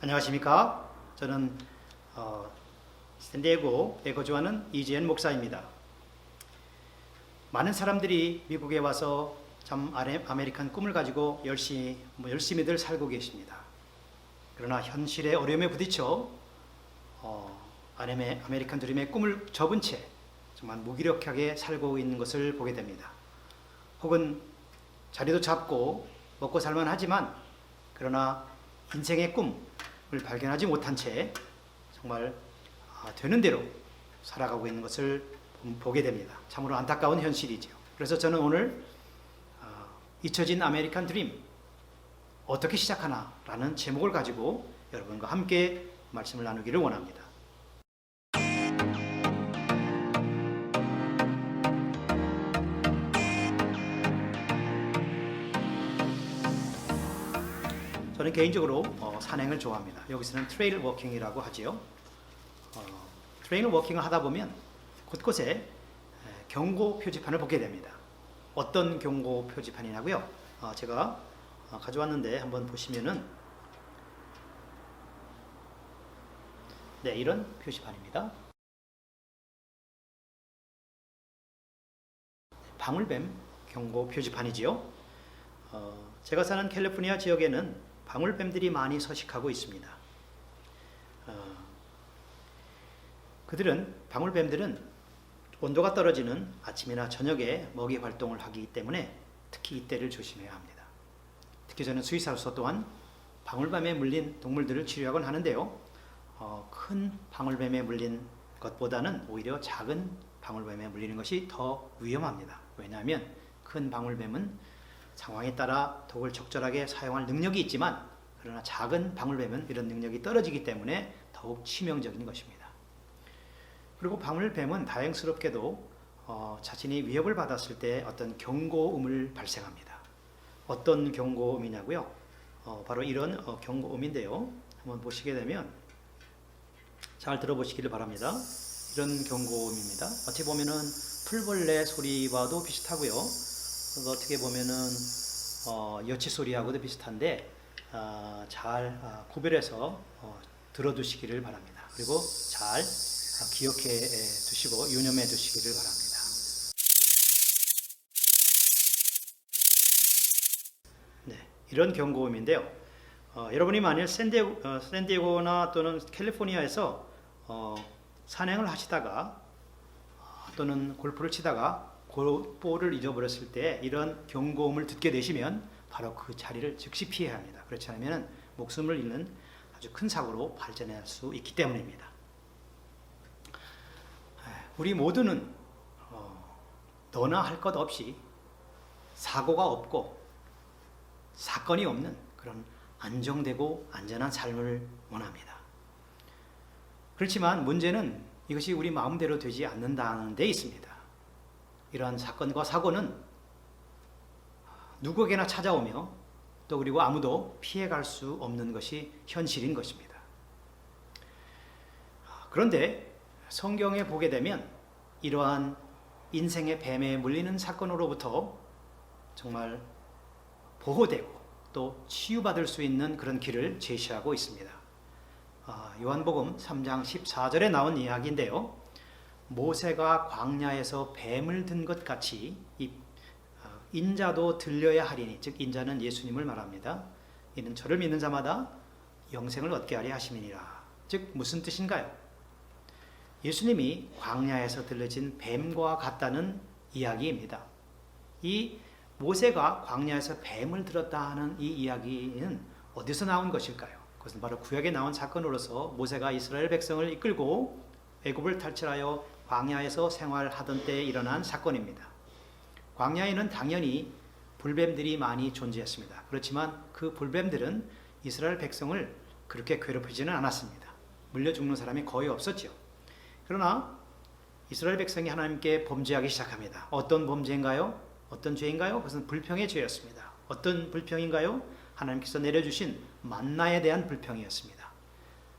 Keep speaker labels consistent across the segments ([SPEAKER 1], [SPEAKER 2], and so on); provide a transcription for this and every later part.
[SPEAKER 1] 안녕하십니까? 저는 샌디에고 거주하는 이재현 목사입니다. 많은 사람들이 미국에 와서 참 아메리칸 꿈을 가지고 열심히들 살고 계십니다. 그러나 현실의 어려움에 부딪혀 아메리칸 드림의 꿈을 접은 채 정말 무기력하게 살고 있는 것을 보게 됩니다. 혹은 자리도 잡고 먹고 살만 하지만 그러나 인생의 꿈을 발견하지 못한 채 정말 되는 대로 살아가고 있는 것을 보게 됩니다. 참으로 안타까운 현실이죠. 그래서 저는 오늘 잊혀진 아메리칸 드림 어떻게 시작하나 라는 제목을 가지고 여러분과 함께 말씀을 나누기를 원합니다. 저는 개인적으로 산행을 좋아합니다. 여기서는 트레일 워킹이라고 하지요. 트레일 워킹을 하다 보면 곳곳에 경고 표지판을 보게 됩니다. 어떤 경고 표지판이냐고요? 제가 가져왔는데 한번 보시면은 네, 이런 표지판입니다. 방울뱀 경고 표지판이지요. 제가 사는 캘리포니아 지역에는 방울뱀들이 많이 서식하고 있습니다. 방울뱀들은 온도가 떨어지는 아침이나 저녁에 먹이 활동을 하기 때문에 특히 이때를 조심해야 합니다. 특히 저는 스위스에서 또한 방울뱀에 물린 동물들을 치료하곤 하는데요. 큰 방울뱀에 물린 것보다는 오히려 작은 방울뱀에 물리는 것이 더 위험합니다. 왜냐하면 큰 방울뱀은 상황에 따라 독을 적절하게 사용할 능력이 있지만 그러나 작은 방울뱀은 이런 능력이 떨어지기 때문에 더욱 치명적인 것입니다. 그리고 방울뱀은 다행스럽게도 자신이 위협을 받았을 때 어떤 경고음을 발생합니다. 어떤 경고음이냐고요? 바로 이런 경고음인데요. 한번 보시게 되면 잘 들어보시기를 바랍니다. 이런 경고음입니다. 어떻게 보면은 풀벌레 소리와도 비슷하고요. 어떻게 보면은 여치 소리하고도 비슷한데 잘 구별해서 들어두시기를 바랍니다. 그리고 잘 기억해 두시고 유념해 두시기를 바랍니다. 네, 이런 경고음인데요. 여러분이 만일 샌디에고나 또는 캘리포니아에서 산행을 하시다가 또는 골프를 치다가 볼을 잊어버렸을 때 이런 경고음을 듣게 되시면 바로 그 자리를 즉시 피해야 합니다. 그렇지 않으면 목숨을 잃는 아주 큰 사고로 발전할 수 있기 때문입니다. 우리 모두는 너나 할 것 없이 사고가 없고 사건이 없는 그런 안정되고 안전한 삶을 원합니다. 그렇지만 문제는 이것이 우리 마음대로 되지 않는다는 데 있습니다. 이러한 사건과 사고는 누구에게나 찾아오며 또 그리고 아무도 피해갈 수 없는 것이 현실인 것입니다. 그런데 성경에 보게 되면 이러한 인생의 뱀에 물리는 사건으로부터 정말 보호되고 또 치유받을 수 있는 그런 길을 제시하고 있습니다. 요한복음 3장 14절에 나온 이야기인데요. 모세가 광야에서 뱀을 든 것 같이 인자도 들려야 하리니, 즉 인자는 예수님을 말합니다. 이는 저를 믿는 자마다 영생을 얻게 하려 하심이니라. 즉 무슨 뜻인가요? 예수님이 광야에서 들려진 뱀과 같다는 이야기입니다. 이 모세가 광야에서 뱀을 들었다 하는 이 이야기는 어디서 나온 것일까요? 그것은 바로 구약에 나온 사건으로서 모세가 이스라엘 백성을 이끌고 애굽을 탈출하여 광야에서 생활하던 때에 일어난 사건입니다. 광야에는 당연히 불뱀들이 많이 존재했습니다. 그렇지만 그 불뱀들은 이스라엘 백성을 그렇게 괴롭히지는 않았습니다. 물려 죽는 사람이 거의 없었죠. 그러나 이스라엘 백성이 하나님께 범죄하기 시작합니다. 어떤 범죄인가요? 어떤 죄인가요? 그것은 불평의 죄였습니다. 어떤 불평인가요? 하나님께서 내려주신 만나에 대한 불평이었습니다.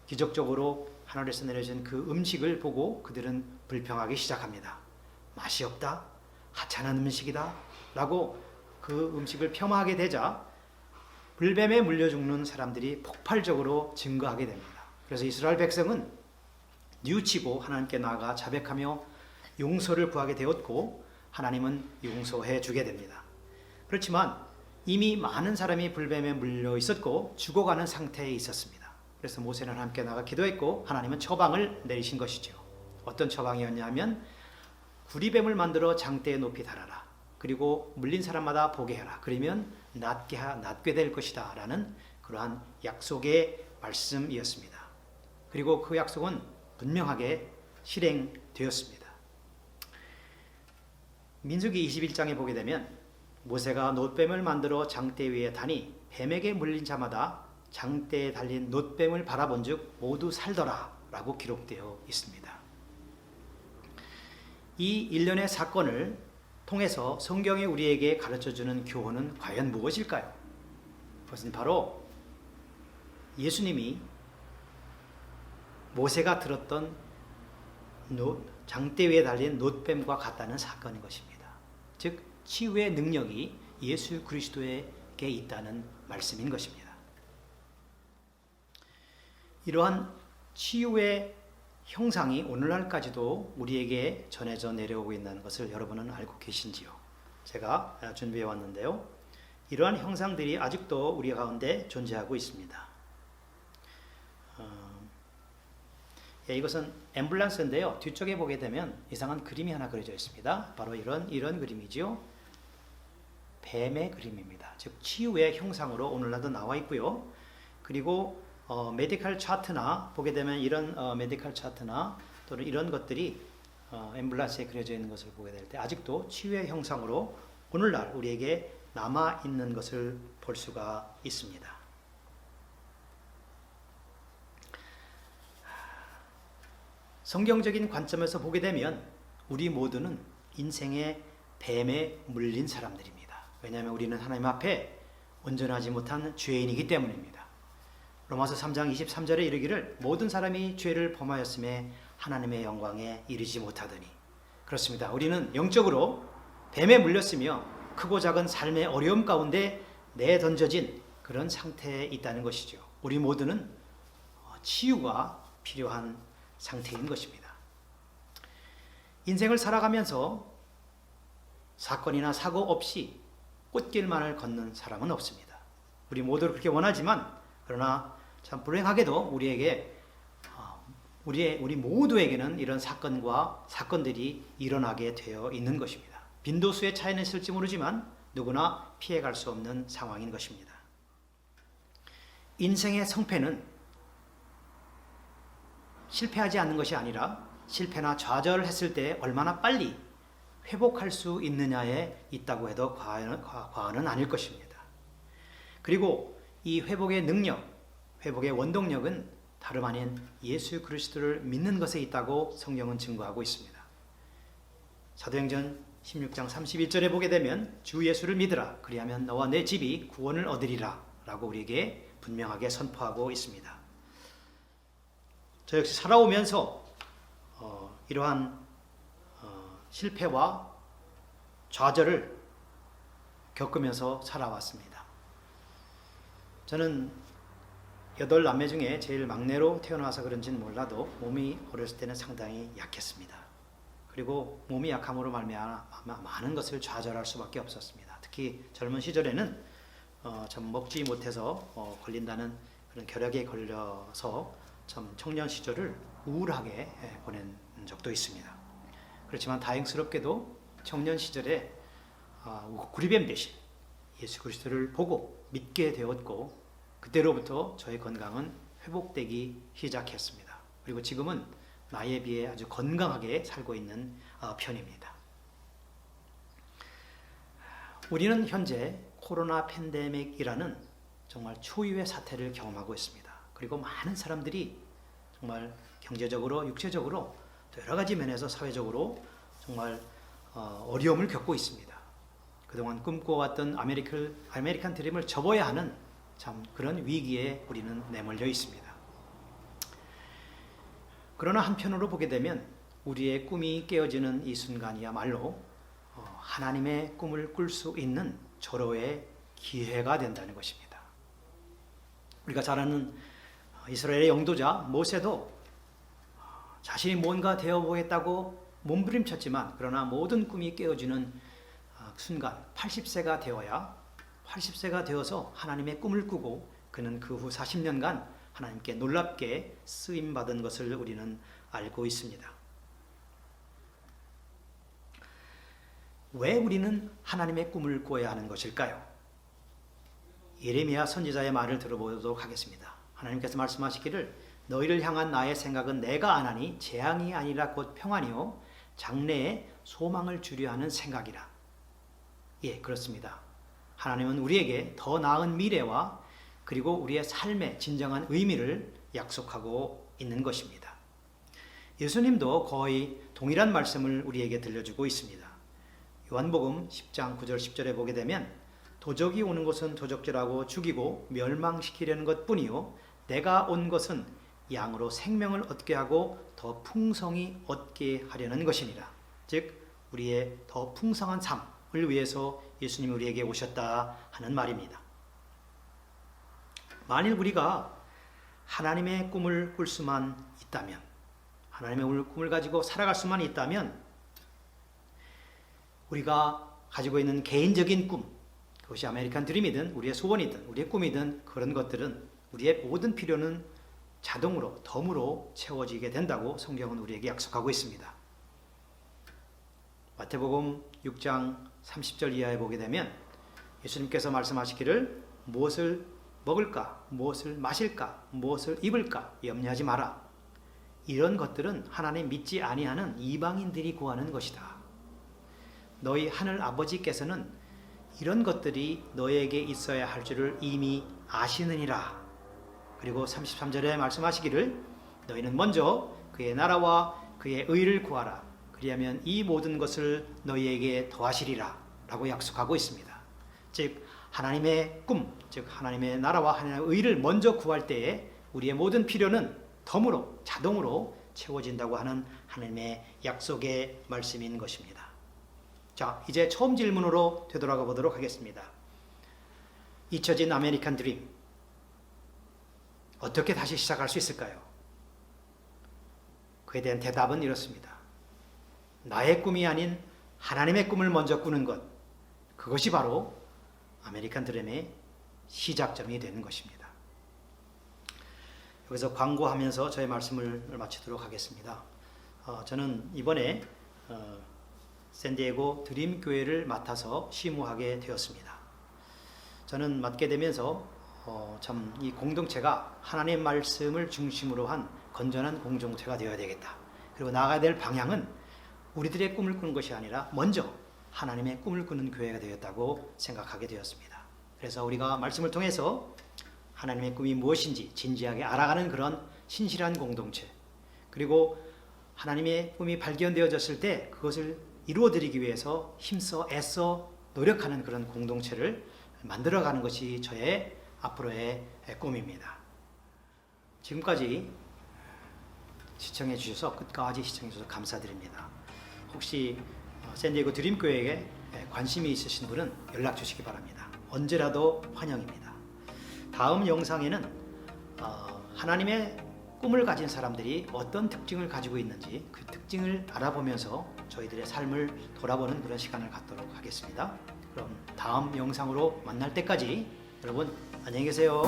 [SPEAKER 1] 기적적으로 하늘에서 내려진 그 음식을 보고 그들은 불평하기 시작합니다. 맛이 없다, 하찮은 음식이다 라고 그 음식을 폄하하게 되자 불뱀에 물려 죽는 사람들이 폭발적으로 증가하게 됩니다. 그래서 이스라엘 백성은 뉘우치고 하나님께 나아가 자백하며 용서를 구하게 되었고 하나님은 용서해 주게 됩니다. 그렇지만 이미 많은 사람이 불뱀에 물려 있었고 죽어가는 상태에 있었습니다. 그래서 모세는 하나님께 나아가 기도했고 하나님은 처방을 내리신 것이죠. 어떤 처방이었냐면 구리뱀을 만들어 장대에 높이 달아라. 그리고 물린 사람마다 보게 해라. 그러면 낫게 될 것이다 라는 그러한 약속의 말씀이었습니다. 그리고 그 약속은 분명하게 실행되었습니다. 민수기 21장에 보게 되면 모세가 놋뱀을 만들어 장대 위에 다니 뱀에게 물린 자마다 장대에 달린 놋뱀을 바라본 즉 모두 살더라 라고 기록되어 있습니다. 이 일련의 사건을 통해서 성경이 우리에게 가르쳐주는 교훈은 과연 무엇일까요? 그것은 바로 예수님이 모세가 들었던 장대 위에 달린 놋뱀과 같다는 사건인 것입니다. 즉 치유의 능력이 예수 그리스도에게 있다는 말씀인 것입니다. 이러한 치유의 형상이 오늘날까지도 우리에게 전해져 내려오고 있는 것을 여러분은 알고 계신지요? 제가 준비해 왔는데요. 이러한 형상들이 아직도 우리 가운데 존재하고 있습니다. 이것은 앰뷸런스인데요. 뒤쪽에 보게 되면 이상한 그림이 하나 그려져 있습니다. 바로 이런 그림이죠. 뱀의 그림입니다. 즉 치유의 형상으로 오늘날도 나와 있고요. 그리고 메디컬 차트나 보게 되면 이런 메디컬 차트나 또는 이런 것들이 앰뷸런스에 그려져 있는 것을 보게 될 때 아직도 치유의 형상으로 오늘날 우리에게 남아 있는 것을 볼 수가 있습니다. 성경적인 관점에서 보게 되면 우리 모두는 인생의 뱀에 물린 사람들입니다. 왜냐하면 우리는 하나님 앞에 온전하지 못한 죄인이기 때문입니다. 로마서 3장 23절에 이르기를 모든 사람이 죄를 범하였음에 하나님의 영광에 이르지 못하더니 그렇습니다. 우리는 영적으로 뱀에 물렸으며 크고 작은 삶의 어려움 가운데 내던져진 그런 상태에 있다는 것이죠. 우리 모두는 치유가 필요한 상태인 것입니다. 인생을 살아가면서 사건이나 사고 없이 꽃길만을 걷는 사람은 없습니다. 우리 모두 그렇게 원하지만 그러나 참 불행하게도 우리 모두에게는 이런 사건들이 일어나게 되어 있는 것입니다. 빈도수의 차이는 있을지 모르지만 누구나 피해갈 수 없는 상황인 것입니다. 인생의 성패는 실패하지 않는 것이 아니라 실패나 좌절을 했을 때 얼마나 빨리 회복할 수 있느냐에 있다고 해도 과언은 아닐 것입니다. 그리고 이 회복의 능력, 회복의 원동력은 다름 아닌 예수 그리스도를 믿는 것에 있다고 성경은 증거하고 있습니다. 사도행전 16장 31절에 보게 되면 주 예수를 믿으라 그리하면 너와 내 집이 구원을 얻으리라 라고 우리에게 분명하게 선포하고 있습니다. 저 역시 살아오면서 이러한 실패와 좌절을 겪으면서 살아왔습니다. 저는 8남매 중에 제일 막내로 태어나서 그런지는 몰라도 몸이 어렸을 때는 상당히 약했습니다. 그리고 몸이 약함으로 말미암아 많은 것을 좌절할 수밖에 없었습니다. 특히 젊은 시절에는 참 먹지 못해서 걸린다는 그런 결핵에 걸려서 참 청년 시절을 우울하게 보낸 적도 있습니다. 그렇지만 다행스럽게도 청년 시절에 구리뱀 대신 예수 그리스도를 보고 믿게 되었고 그때로부터 저의 건강은 회복되기 시작했습니다. 그리고 지금은 나이에 비해 아주 건강하게 살고 있는 편입니다. 우리는 현재 코로나 팬데믹이라는 정말 초유의 사태를 경험하고 있습니다. 그리고 많은 사람들이 정말 경제적으로, 육체적으로 또 여러 가지 면에서 사회적으로 정말 어려움을 겪고 있습니다. 그동안 꿈꿔왔던 아메리칸 드림을 접어야 하는 참 그런 위기에 우리는 내몰려 있습니다. 그러나 한편으로 보게 되면 우리의 꿈이 깨어지는 이 순간이야말로 하나님의 꿈을 꿀 수 있는 절호의 기회가 된다는 것입니다. 우리가 잘 아는 이스라엘의 영도자 모세도 자신이 뭔가 되어보겠다고 몸부림쳤지만 그러나 모든 꿈이 깨어지는 순간 80세가 되어서 하나님의 꿈을 꾸고 그는 그 후 40년간 하나님께 놀랍게 쓰임받은 것을 우리는 알고 있습니다. 왜 우리는 하나님의 꿈을 꿔야 하는 것일까요? 예레미야 선지자의 말을 들어보도록 하겠습니다. 하나님께서 말씀하시기를 너희를 향한 나의 생각은 내가 아나니 재앙이 아니라 곧 평안이요 장래에 소망을 주려 하는 생각이라. 예, 그렇습니다. 하나님은 우리에게 더 나은 미래와 그리고 우리의 삶의 진정한 의미를 약속하고 있는 것입니다. 예수님도 거의 동일한 말씀을 우리에게 들려주고 있습니다. 요한복음 10장 9절 10절에 보게 되면 도적이 오는 것은 도적질하고 죽이고 멸망시키려는 것뿐이요 내가 온 것은 양으로 생명을 얻게 하고 더 풍성히 얻게 하려는 것이니라. 즉 우리의 더 풍성한 삶을 위해서 예수님이 우리에게 오셨다 하는 말입니다. 만일 우리가 하나님의 꿈을 꿀 수만 있다면, 하나님의 꿈을 가지고 살아갈 수만 있다면 우리가 가지고 있는 개인적인 꿈, 그것이 아메리칸 드림이든 우리의 소원이든 우리의 꿈이든 그런 것들은 우리의 모든 필요는 자동으로 덤으로 채워지게 된다고 성경은 우리에게 약속하고 있습니다. 마태복음 6장 30절 이하에 보게 되면 예수님께서 말씀하시기를 무엇을 먹을까, 무엇을 마실까, 무엇을 입을까 염려하지 마라. 이런 것들은 하나님 믿지 아니하는 이방인들이 구하는 것이다. 너희 하늘 아버지께서는 이런 것들이 너에게 있어야 할 줄을 이미 아시느니라. 그리고 33절에 말씀하시기를 너희는 먼저 그의 나라와 그의 의를 구하라. 그리하면 이 모든 것을 너희에게 더하시리라 라고 약속하고 있습니다. 즉 하나님의 꿈, 즉 하나님의 나라와 하나님의 의를 먼저 구할 때에 우리의 모든 필요는 덤으로 자동으로 채워진다고 하는 하나님의 약속의 말씀인 것입니다. 자, 이제 처음 질문으로 되돌아가 보도록 하겠습니다. 잊혀진 아메리칸 드림, 어떻게 다시 시작할 수 있을까요? 그에 대한 대답은 이렇습니다. 나의 꿈이 아닌 하나님의 꿈을 먼저 꾸는 것, 그것이 바로 아메리칸 드림의 시작점이 되는 것입니다. 여기서 광고하면서 저의 말씀을 마치도록 하겠습니다. 저는 이번에 샌디에고 드림교회를 맡아서 시무하게 되었습니다. 저는 맡게 되면서 참 이 공동체가 하나님의 말씀을 중심으로 한 건전한 공동체가 되어야 되겠다. 그리고 나아가야 될 방향은 우리들의 꿈을 꾸는 것이 아니라 먼저 하나님의 꿈을 꾸는 교회가 되었다고 생각하게 되었습니다. 그래서 우리가 말씀을 통해서 하나님의 꿈이 무엇인지 진지하게 알아가는 그런 신실한 공동체, 그리고 하나님의 꿈이 발견되어졌을 때 그것을 이루어드리기 위해서 힘써 애써 노력하는 그런 공동체를 만들어가는 것이 저의 앞으로의 꿈입니다. 지금까지 시청해 주셔서 끝까지 시청해 주셔서 감사드립니다. 혹시 샌디에고 드림교회에 관심이 있으신 분은 연락 주시기 바랍니다. 언제라도 환영입니다. 다음 영상에는 하나님의 꿈을 가진 사람들이 어떤 특징을 가지고 있는지 그 특징을 알아보면서 저희들의 삶을 돌아보는 그런 시간을 갖도록 하겠습니다. 그럼 다음 영상으로 만날 때까지 여러분 안녕히 계세요.